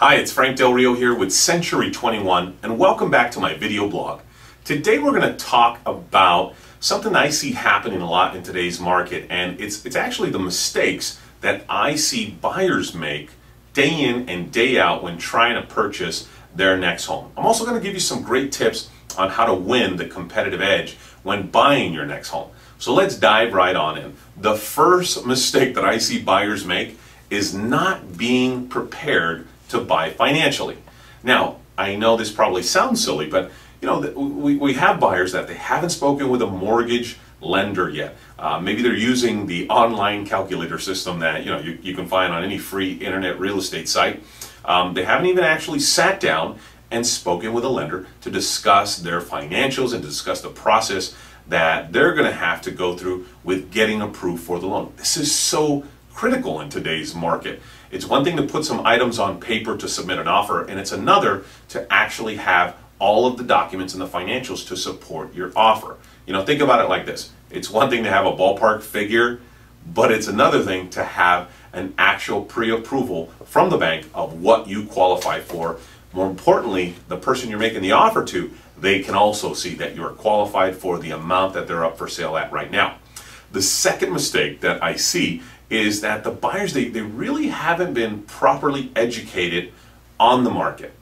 Hi, it's Frank Del Rio here with Century 21 and welcome back to my video blog. Today we're going to talk about something I see happening a lot in today's market, and it's actually the mistakes that I see buyers make day in and day out when trying to purchase their next home. I'm also going to give you some great tips on how to win the competitive edge when buying your next home. So let's dive right on in. The first mistake that I see buyers make is not being prepared to buy financially. Now, I know this probably sounds silly, but you know, we have buyers that they haven't spoken with a mortgage lender yet. Maybe they're using the online calculator system that you can find on any free internet real estate site. They haven't even actually sat down and spoken with a lender to discuss their financials and to discuss the process that they're going to have to go through with getting approved for the loan. This is so critical in today's market. It's one thing to put some items on paper to submit an offer, and it's another to actually have all of the documents and the financials to support your offer. You know, think about it like this. It's one thing to have a ballpark figure, but it's another thing to have an actual pre-approval from the bank of what you qualify for. More importantly, the person you're making the offer to, they can also see that you're qualified for the amount that they're up for sale at right now. The second mistake that I see is that the buyers, they really haven't been properly educated on the market.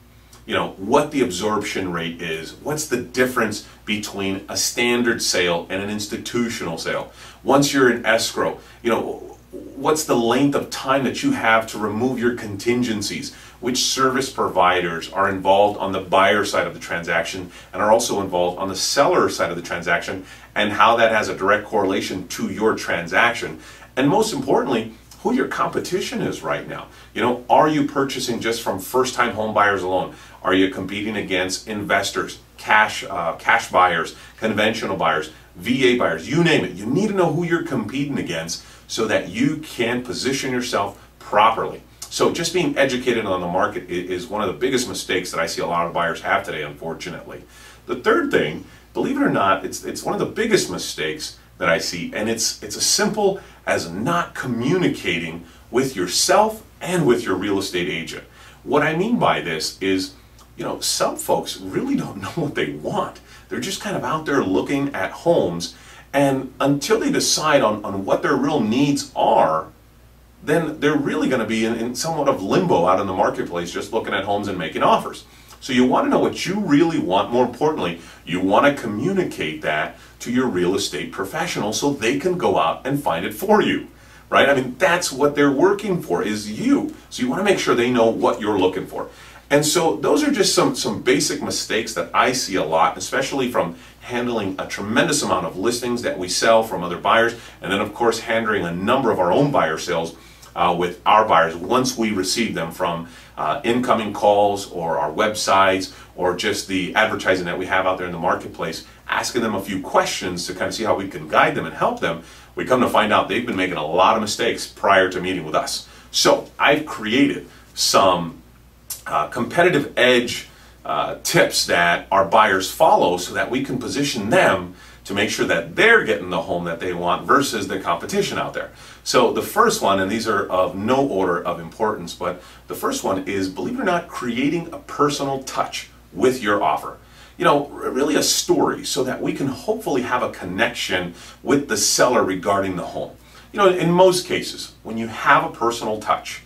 You know, what the absorption rate is, what's the difference between a standard sale and an institutional sale. Once you're in escrow, you know, what's the length of time that you have to remove your contingencies, which service providers are involved on the buyer side of the transaction and are also involved on the seller side of the transaction, and how that has a direct correlation to your transaction. And most importantly, who your competition is right now. You know, are you purchasing just from first-time home buyers alone? Are you competing against investors, cash buyers, conventional buyers, VA buyers, you name it? You need to know who you're competing against so that you can position yourself properly. So just being educated on the market is one of the biggest mistakes that I see a lot of buyers have today, unfortunately. The third thing, believe it or not, it's one of the biggest mistakes that I see, and it's as simple as not communicating with yourself and with your real estate agent. What I mean by this is, you know, some folks really don't know what they want. They're just kind of out there looking at homes, and until they decide on what their real needs are, then they're really going to be in somewhat of limbo out in the marketplace, just looking at homes and making offers. So you want to know what you really want. More importantly, you want to communicate that to your real estate professional so they can go out and find it for you, right? I mean, that's what they're working for, is you. So you want to make sure they know what you're looking for. And so those are just some basic mistakes that I see a lot, especially from handling a tremendous amount of listings that we sell from other buyers, and then of course handling a number of our own buyer sales with our buyers once we receive them from incoming calls or our websites or just the advertising that we have out there in the marketplace, asking them a few questions to kind of see how we can guide them and help them. We come to find out they've been making a lot of mistakes prior to meeting with us. So I've created some competitive edge tips that our buyers follow so that we can position them to make sure that they're getting the home that they want versus the competition out there. So the first one, and these are of no order of importance, but the first one is, believe it or not, creating a personal touch with your offer. You know, really a story so that we can hopefully have a connection with the seller regarding the home. You know, in most cases, when you have a personal touch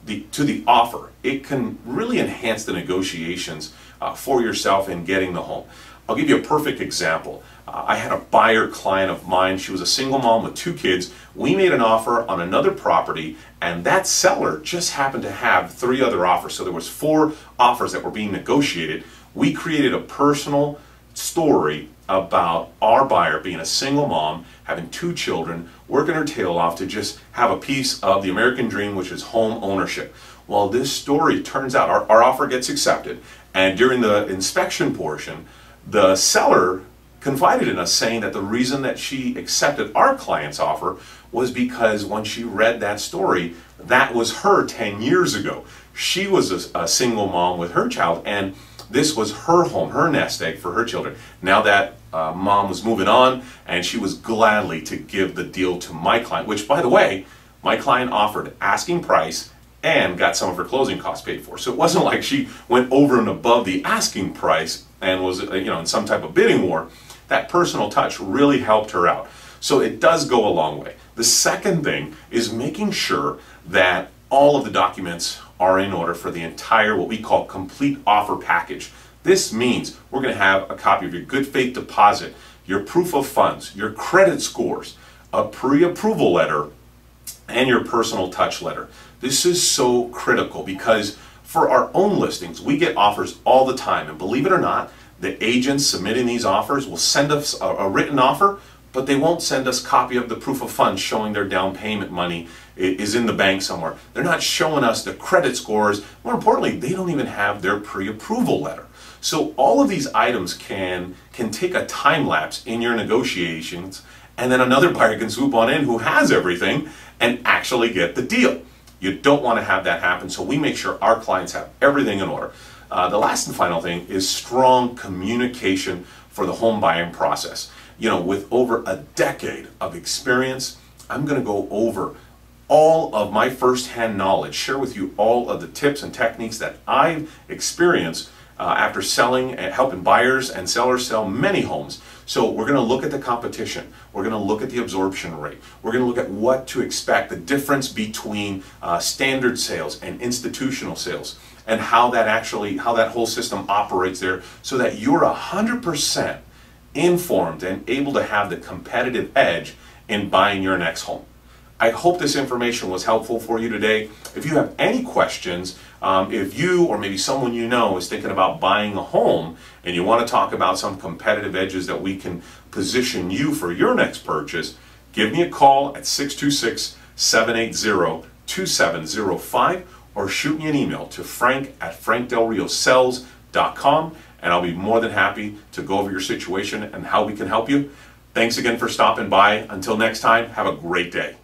to the offer, it can really enhance the negotiations for yourself in getting the home. I'll give you a perfect example. I had a buyer client of mine. She was a single mom with 2 kids. We made an offer on another property, and that seller just happened to have 3 other offers. So there was 4 offers that were being negotiated. We created a personal story about our buyer being a single mom, having 2 children, working her tail off to just have a piece of the American dream, which is home ownership. Well, this story turns out our offer gets accepted, and during the inspection portion, the seller confided in us saying that the reason that she accepted our client's offer was because when she read that story, that was her 10 years ago. She was a single mom with her child, and this was her home, her nest egg for her children. Now that mom was moving on, and she was gladly to give the deal to my client, which, by the way, my client offered asking price and got some of her closing costs paid for. So it wasn't like she went over and above the asking price and was, in some type of bidding war. That personal touch really helped her out. So it does go a long way. The second thing is making sure that all of the documents are in order for the entire, what we call, complete offer package. This means we're going to have a copy of your good faith deposit, your proof of funds, your credit scores, a pre-approval letter, and your personal touch letter. This is so critical because for our own listings, we get offers all the time. And believe it or not, the agents submitting these offers will send us a written offer, but they won't send us a copy of the proof of funds showing their down payment money is in the bank somewhere. They're not showing us the credit scores. More importantly, they don't even have their pre-approval letter. So all of these items can take a time lapse in your negotiations, and then another buyer can swoop on in who has everything and actually get the deal. You don't want to have that happen, so we make sure our clients have everything in order. The last and final thing is strong communication for the home buying process. With over a decade of experience, I'm going to go over all of my first-hand knowledge, share with you all of the tips and techniques that I've experienced after selling and helping buyers and sellers sell many homes. So we're going to look at the competition. We're going to look at the absorption rate. We're going to look at what to expect, the difference between standard sales and institutional sales, and how that whole system operates there, so that you're 100% informed and able to have the competitive edge in buying your next home. I hope this information was helpful for you today. If you have any questions, if you or maybe someone you know is thinking about buying a home and you want to talk about some competitive edges that we can position you for your next purchase, give me a call at 626-780-2705 or shoot me an email to frank@frankdelriossells.com, and I'll be more than happy to go over your situation and how we can help you. Thanks again for stopping by. Until next time, have a great day.